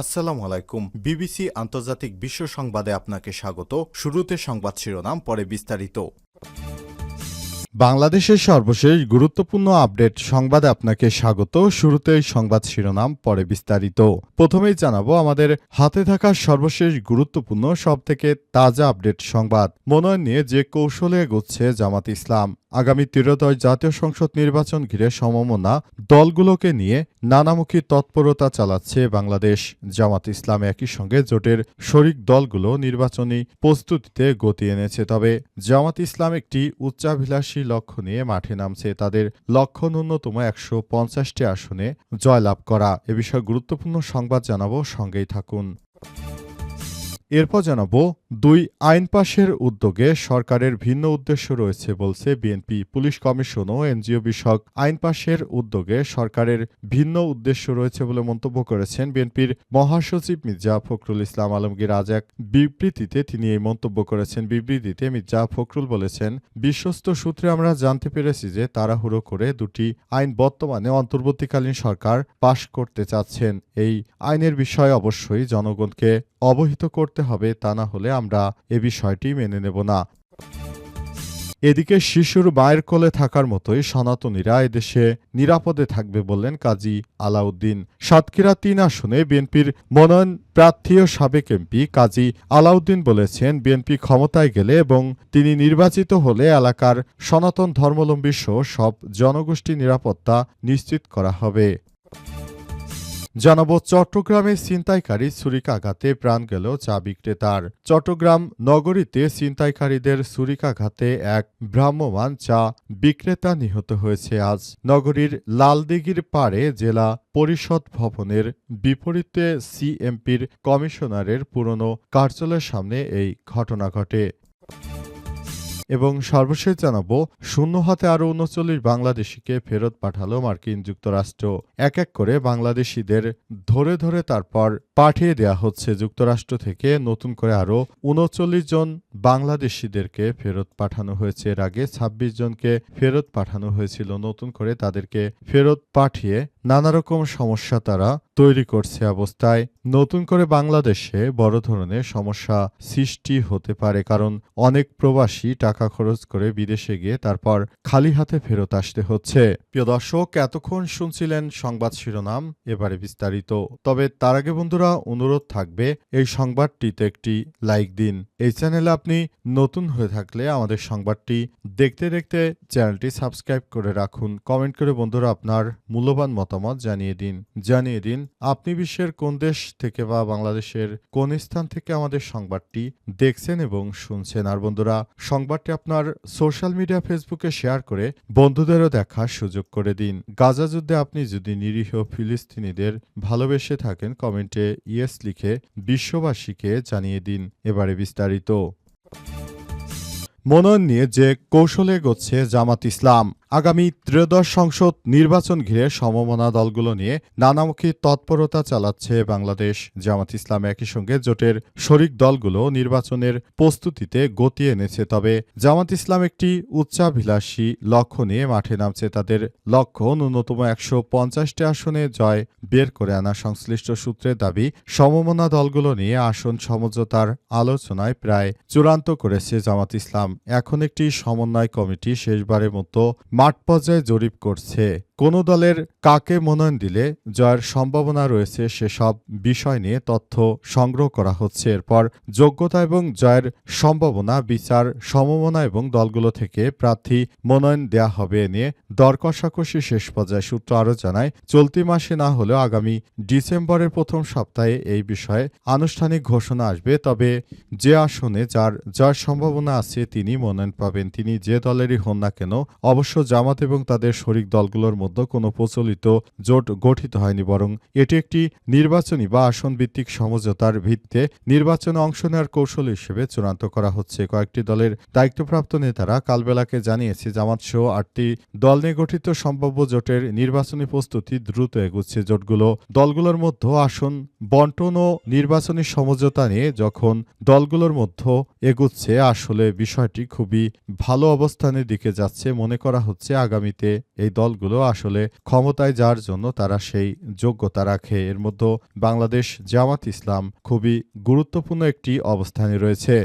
আসসালামু আলাইকুম। বিবিসি আন্তর্জাতিক বিশ্ব সংবাদে আপনাকে স্বাগত। শুরুতে সংবাদ শিরোনাম, পরে বিস্তারিত। বাংলাদেশের সর্বশেষ গুরুত্বপূর্ণ আপডেট সংবাদে আপনাকে স্বাগত। শুরুতেই সংবাদ শিরোনাম, পরে বিস্তারিত। প্রথমেই জানাবো আমাদের হাতে থাকা সর্বশেষ গুরুত্বপূর্ণ সবথেকে তাজা আপডেট সংবাদ। মনোনয়ন নিয়ে যে কৌশলে এগোচ্ছে জামাত ইসলাম। আগামী ত্রয়োদশ জাতীয় সংসদ নির্বাচন ঘিরে সমমনা দলগুলোকে নিয়ে নানামুখী তৎপরতা চালাচ্ছে বাংলাদেশ জামাত ইসলাম। একই সঙ্গে জোটের শরিক দলগুলো নির্বাচনী প্রস্তুতিতে গতি এনেছে। তবে জামাত ইসলাম একটি উচ্চাভিলাষী লক্ষ্য নিয়ে মাঠে নামছে। তাদের লক্ষ্য ন্যূনতম ১৫০টি আসনে জয়লাভ করা। এ বিষয়ে গুরুত্বপূর্ণ সংবাদ জানাবো, সঙ্গেই থাকুন। এরপর জানাবো, দুই আইন পাশের উদ্যোগে সরকারের ভিন্ন উদ্দেশ্য রয়েছে বলছে বিএনপি। পুলিশ কমিশন ও এনজিও বিষয়ক আইন পাশের উদ্যোগে সরকারের ভিন্ন উদ্দেশ্য রয়েছে বলে মন্তব্য করেছেন বিএনপির মহাসচিব মির্জা ফখরুল ইসলাম আলমগীর। আজ এক বিবৃতিতে তিনি এই মন্তব্য করেছেন। বিবৃতিতে মির্জা ফখরুল বলেছেন, বিশ্বস্ত সূত্রে আমরা জানতে পেরেছি যে তাড়াহুড়ো করে দুটি আইন বর্তমানে অন্তর্বর্তীকালীন সরকার পাশ করতে চাচ্ছেন। এই আইনের বিষয়ে অবশ্যই জনগণকে অবহিত করতে হবে, তা না হলে আমরা এ বিষয়টি মেনে নেব না। এদিকে শিশুর মায়ের কোলে থাকার মতোই সনাতনীরা এদেশে নিরাপদে থাকবে বললেন কাজী আলাউদ্দিন। সাতক্ষীরা ৩ আসনে বিএনপির মনোনয়ন প্রার্থী ও সাবেক এমপি কাজী আলাউদ্দিন বলেছেন, বিএনপি ক্ষমতায় গেলে এবং তিনি নির্বাচিত হলে এলাকার সনাতন ধর্মাবলম্বী সহ সব জনগোষ্ঠীর নিরাপত্তা নিশ্চিত করা হবে। জানাবো, চট্টগ্রামে ছিনতাইকারী ছুরিকাঘাতে প্রাণ গেল চা বিক্রেতার। চট্টগ্রাম নগরীতে ছিনতাইকারীদের ছুরিকাঘাতে এক ভ্রাম্যমাণ চা বিক্রেতা নিহত হয়েছে আজ। নগরীর লালদিঘির পাড়ে জেলা পরিষদ ভবনের বিপরীতে সিএমপির কমিশনারের পুরনো কার্যালয়ের সামনে এই ঘটনা ঘটে। এবং সর্বশেষ জানাবো, শূন্য হাতে আরও ৩৯ বাংলাদেশিকে ফেরত পাঠালো মার্কিন যুক্তরাষ্ট্র। এক এক করে বাংলাদেশিদের ধরে ধরে তারপর পাঠিয়ে দেয়া হচ্ছে। যুক্তরাষ্ট্র থেকে নতুন করে আরও ৩৯ জন বাংলাদেশিদেরকে ফেরত পাঠানো হয়েছে। এর আগে ২৬ জনকে ফেরত পাঠানো হয়েছিল। নতুন করে তাদেরকে ফেরত পাঠিয়ে নানা রকম সমস্যা তারা তৈরি করছে। অবস্থায় নতুন করে বাংলাদেশে বড় ধরনের সমস্যা সৃষ্টি হতে পারে, কারণ অনেক প্রবাসী টাকা খরচ করে বিদেশে গিয়ে তারপর খালি হাতে ফেরত আসতে হচ্ছে। প্রিয় দর্শক, এতক্ষণ শুনছিলেন সংবাদ শিরোনাম, এবারে বিস্তারিত। তবে তার আগে বন্ধুরা, অনুরোধ থাকবে এই সংবাদটিতে একটি লাইক দিন। এই চ্যানেলে আপনি নতুন হয়ে থাকলে আমাদের সংবাদটি দেখতে দেখতে চ্যানেলটি সাবস্ক্রাইব করে রাখুন। কমেন্ট করে বন্ধুরা আপনার মূল্যবান মতামত জানিয়ে দিন আপনি বিশ্বের কোন দেশ থেকে বা বাংলাদেশের কোন স্থান থেকে আমাদের সংবাদটি দেখছেন এবং শুনছেন। আর বন্ধুরা, সংবাদটি আপনার সোশ্যাল মিডিয়া ফেসবুকে শেয়ার করে বন্ধুদেরও দেখার সুযোগ করে দিন। গাজা যুদ্ধে আপনি যদি নিরীহ ফিলিস্তিনিদের ভালোবেসে থাকেন, কমেন্টে ইয়েস লিখে বিশ্ববাসীকে জানিয়ে দিন। এবারে বিস্তারিত। মনোনয়ন নিয়ে যে কৌশলে এগোচ্ছে জামাত ইসলাম। আগামী ত্রয়োদশ সংসদ নির্বাচন ঘিরে সমমনা দলগুলো নিয়ে নানামুখী তৎপরতা চালাচ্ছে বাংলাদেশ জামাত ইসলাম। একই সঙ্গে জোটের শরিক দলগুলো নির্বাচনের প্রস্তুতিতে গতি এনেছে। তবে জামাত ইসলাম একটি উচ্চাভিলাষী লক্ষ্য নিয়ে মাঠে নামছে। তাদের লক্ষ্য ন্যূনতম ১৫০টি আসনে জয় বের করে আনা। সংশ্লিষ্ট সূত্রের দাবি, সমমনা দলগুলো নিয়ে আসন সমঝোতার আলোচনায় প্রায় চূড়ান্ত করেছে জামাত ইসলাম। এখন একটি সমন্বয় কমিটি শেষবারের মতো মাঠ পর্যায়ে জরিপ করছে। কোন দলের কাকে মনোনয়ন দিলে জয়ের সম্ভাবনা রয়েছে সেসব বিষয় নিয়ে তথ্য সংগ্রহ করা হচ্ছে। এরপর যোগ্যতা এবং জয়ের সম্ভাবনা বিচার সমমনা এবং দলগুলো থেকে প্রার্থী মনোনয়ন দেয়া হবে নিয়ে দর কষাকষি শেষ পর্যায়ে। সূত্র আরও জানায়, চলতি মাসে না হলেও আগামী ডিসেম্বরের প্রথম সপ্তাহে এই বিষয়ে আনুষ্ঠানিক ঘোষণা আসবে। তবে যে আসনে যার জয়ের সম্ভাবনা আছে তিনি মনোনয়ন পাবেন, তিনি যে দলেরই হন না কেন। অবশ্য জামাত এবং তাদের শরিক দলগুলোর মধ্যে কোনো প্রচলিত জোট গঠিত হয়নি, বরং এটি একটি নির্বাচনী বা আসন ভিত্তিক সমঝোতার ভিত্তিতে নির্বাচনে অংশ নেওয়ার কৌশল হিসেবে চূড়ান্ত করা হচ্ছে। কয়েকটি দলের দায়িত্বপ্রাপ্ত নেতারা কালবেলাকে জানিয়েছে, জামাত সহ ৮টি দল নিয়ে গঠিত সম্ভাব্য জোটের নির্বাচনী প্রস্তুতি দ্রুত এগুচ্ছে। দলগুলোর মধ্যে আসন বন্টন ও নির্বাচনী সমঝোতা নিয়ে যখন দলগুলোর মধ্যে এগুচ্ছে, আসলে বিষয়টি খুবই ভালো অবস্থানের দিকে যাচ্ছে। মনে করা হচ্ছে আগামীতে এই দলগুলো আসলে ক্ষমতায় যাওয়ার জন্য তারা সেই যোগ্যতা রাখে। এর মধ্যে বাংলাদেশ জামাত ইসলাম খুবই গুরুত্বপূর্ণ একটি অবস্থানে রয়েছে।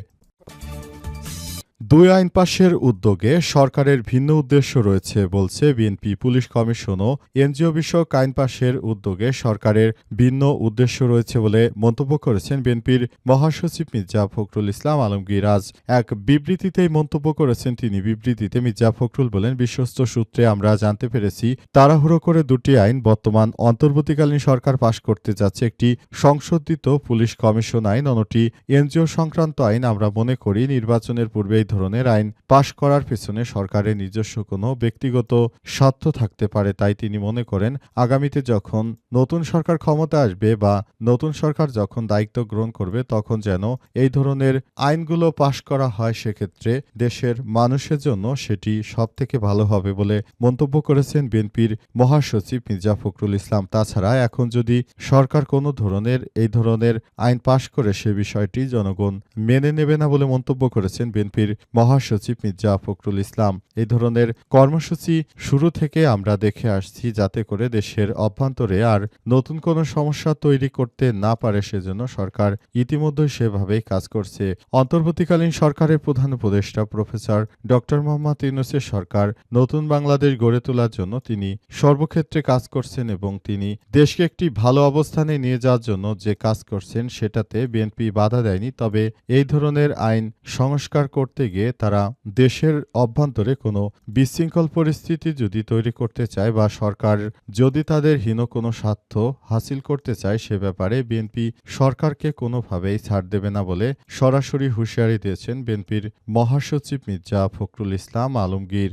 ২ আইন পাশের উদ্যোগে সরকারের ভিন্ন উদ্দেশ্য রয়েছে বলছে বিএনপি। পুলিশ কমিশন ও এনজিও বিষয়ক আইন পাশের উদ্যোগে সরকারের ভিন্ন উদ্দেশ্য রয়েছে বলে মন্তব্য করেছেন বিএনপির মহাসচিব মির্জা ফখরুল ইসলাম আলমগীর। আজ এক বিবৃতিতেই মন্তব্য করেছেন তিনি। বিবৃতিতে মির্জা ফখরুল বলেন, বিশ্বস্ত সূত্রে আমরা জানতে পেরেছি তাড়াহুড়ো করে দুটি আইন বর্তমান অন্তর্বর্তীকালীন সরকার পাশ করতে যাচ্ছে। একটি সংশোধিত পুলিশ কমিশন আইন, অন্যটি এনজিও সংক্রান্ত আইন। আমরা মনে করি নির্বাচনের পূর্বে এই ধরনের আইন পাশ করার পেছনে সরকারের নিজস্ব কোনো ব্যক্তিগত স্বার্থ থাকতে পারে। তাই তিনি মনে করেন আগামীতে যখন নতুন সরকার ক্ষমতা আসবে বা নতুন সরকার যখন দায়িত্ব গ্রহণ করবে তখন যেন এই ধরনের আইনগুলো পাশ করা হয়, সেক্ষেত্রে দেশের মানুষের জন্য সেটি সবথেকে ভালো হবে বলে মন্তব্য করেছেন বিএনপির মহাসচিব মির্জা ফখরুল ইসলাম। তাছাড়া এখন যদি সরকার কোনো ধরনের এই ধরনের আইন পাশ করে সে বিষয়টি জনগণ মেনে নেবে না বলে মন্তব্য করেছেন বিএনপির মহাসচিব মির্জা ফখরুল ইসলাম। এই ধরনের কর্মসূচি শুরু থেকে আমরা দেখে আসছি যাতে করে দেশের অভ্যন্তরে আর নতুন কোনো সমস্যা তৈরি করতে না পারে, সেজন্য সরকার ইতিমধ্যে সেভাবেই কাজ করছে। অন্তর্বর্তীকালীন সরকারের প্রধান উপদেষ্টা প্রফেসর ড. মোহাম্মদ ইউনূসের সরকার নতুন বাংলাদেশ গড়ে তোলার জন্য তিনি সর্বক্ষেত্রে কাজ করছেন এবং তিনি দেশকে একটি ভালো অবস্থানে নিয়ে যাওয়ার জন্য যে কাজ করছেন সেটাতে বিএনপি বাধা দেয়নি। তবে এই ধরনের আইন সংস্কার করতে গিয়ে তারা দেশের অভ্যন্তরে কোনো বিশৃঙ্খল পরিস্থিতি যদি তৈরি করতে চায় বা সরকার যদি তাদের হীন কোনো স্বার্থ হাসিল করতে চায়, সে ব্যাপারে বিএনপি সরকারকে কোনোভাবেই ছাড় দেবে না বলে সরাসরি হুঁশিয়ারি দিয়েছেন বিএনপির মহাসচিব মির্জা ফখরুল ইসলাম আলমগীর।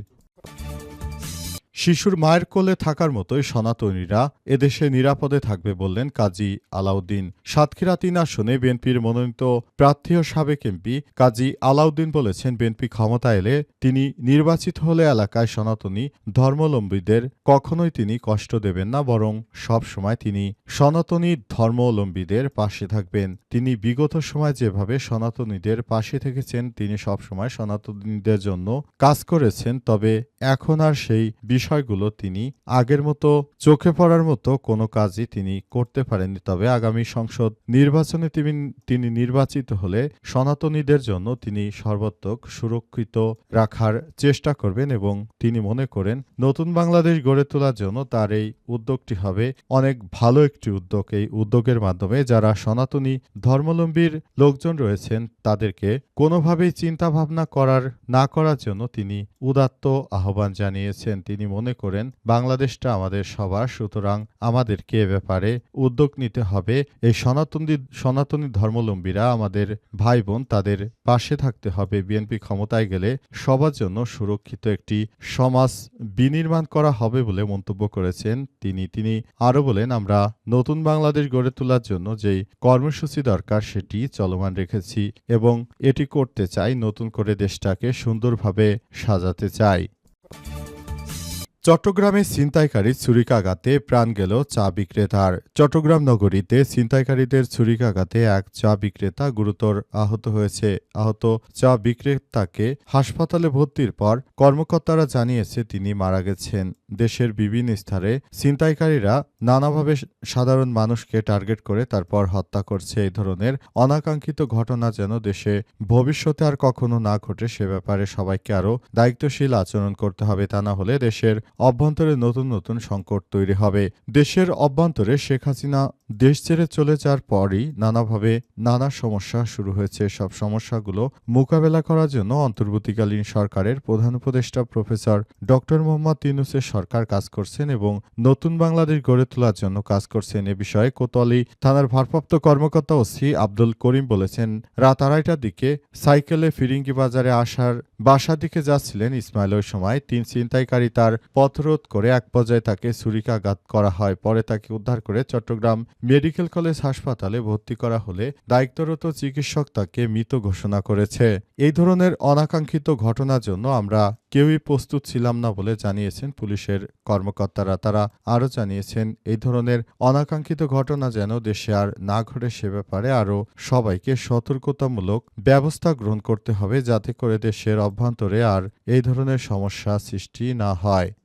শিশুর মায়ের কোলে থাকার মতোই সনাতনীরা এদেশে নিরাপদে থাকবে বললেন কাজী আলাউদ্দিন। সাতক্ষীরা ৩ আসনে বিএনপির মনোনীত প্রার্থী ও সাবেক এমপি কাজী আলাউদ্দিন বলেছেন, বিএনপি ক্ষমতা এলে তিনি নির্বাচিত হলে এলাকায় সনাতনী ধর্মাবলম্বীদের কখনোই তিনি কষ্ট দেবেন না, বরং সব সময় তিনি সনাতনী ধর্মাবলম্বীদের পাশে থাকবেন। তিনি বিগত সময় যেভাবে সনাতনীদের পাশে থেকেছেন, তিনি সবসময় সনাতনীদের জন্য কাজ করেছেন। তবে এখন আর সেই বিষয়গুলো তিনি আগের মতো চোখে পড়ার মতো কোনো কাজই তিনি করতে পারেননি। তবে আগামী সংসদ নির্বাচনে তিনি নির্বাচিত হলে সনাতনীদের জন্য তিনি সর্বাত্মক সুরক্ষিত রাখার চেষ্টা করবেন এবং তিনি মনে করেন নতুন বাংলাদেশ গড়ে তোলার জন্য তার এই উদ্যোগটি হবে অনেক ভালো একটি উদ্যোগ। এই উদ্যোগের মাধ্যমে যারা সনাতনী ধর্মাবলম্বীর লোকজন রয়েছেন তাদেরকে কোনোভাবেই চিন্তা ভাবনা না করার জন্য তিনি উদাত্ত আহ্বান জানিয়েছেন। তিনি মনে করেন বাংলাদেশটা আমাদের সবার, সুতরাং আমাদেরকে এ ব্যাপারে উদ্যোগ নিতে হবে। এই সনাতনী ধর্মাবলম্বীরা আমাদের ভাই বোন, তাদের পাশে থাকতে হবে। বিএনপি ক্ষমতায় গেলে সবার জন্য সুরক্ষিত একটি সমাজ বিনির্মাণ করা হবে বলে মন্তব্য করেছেন তিনি আরো বলেন, আমরা নতুন বাংলাদেশ গড়ে তোলার জন্য যেই কর্মসূচি দরকার সেটি চলমান রেখেছি এবং এটি করতে চাই, নতুন করে দেশটাকে সুন্দরভাবে সাজাতে চাই। চট্টগ্রামে ছিনতাইকারী ছুরিকাঘাতে প্রাণ গেল চা বিক্রেতার। চট্টগ্রাম নগরীতে ছিনতাইকারীদের ছুরিকাঘাতে এক চা বিক্রেতা গুরুতর আহত হয়েছে। আহত চা বিক্রেতাকে হাসপাতালে ভর্তির পর কর্মকর্তারা জানিয়েছে তিনি মারা গেছেন। দেশের বিভিন্ন স্তরে ছিনতাইকারীরা নানাভাবে সাধারণ মানুষকে টার্গেট করে তারপর হত্যা করছে। এই ধরনের অনাকাঙ্ক্ষিত ঘটনা যেন দেশে ভবিষ্যতে আর কখনো না ঘটে, সে ব্যাপারে সবাইকে আরও দায়িত্বশীল আচরণ করতে হবে। তা না হলে দেশের অভ্যন্তরে নতুন নতুন সংকট তৈরি হবে। দেশের অভ্যন্তরে শেখ হাসিনা দেশ ছেড়ে চলে যাওয়ার পরই নানাভাবে নানা সমস্যা শুরু হয়েছে। সব সমস্যাগুলো মোকাবেলা করার জন্য অন্তর্বর্তীকালীন সরকারের প্রধান উপদেষ্টা প্রফেসর ড. মোহাম্মদ ইউনূসের সরকার কাজ করছেন এবং নতুন বাংলাদেশ গড়ে তোলার জন্য কাজ করছেন। এ বিষয়ে কোতোয়ালি থানার ভারপ্রাপ্ত কর্মকর্তা ওসি আব্দুল করিম বলেছেন, রাত 2:30টার দিকে সাইকেলে ফিরিঙ্গি বাজারে বাসার দিকে যাচ্ছিলেন ইসমাইল। ওই সময় 3 ছিনতাইকারী তার পথরোধ করে এক পর্যায়ে তাকে ছুরিকাঘাত করা হয়। পরে তাকে উদ্ধার করে চট্টগ্রাম মেডিকেল কলেজ হাসপাতালে ভর্তি করা হলে দায়িত্বরত চিকিৎসক তাকে মৃত ঘোষণা করেছে। এই ধরনের অনাকাঙ্ক্ষিত ঘটনার জন্য আমরা কেউই প্রস্তুত ছিলাম না বলে জানিয়েছেন পুলিশের কর্মকর্তারা। তারা আরও জানিয়েছেন, এই ধরনের অনাকাঙ্ক্ষিত ঘটনা যেন দেশে আর না ঘটে সে ব্যাপারে আরও সবাইকে সতর্কতামূলক ব্যবস্থা গ্রহণ করতে হবে যাতে করে দেশের অভ্যন্তরে আর এই ধরনের সমস্যা সৃষ্টি না হয়।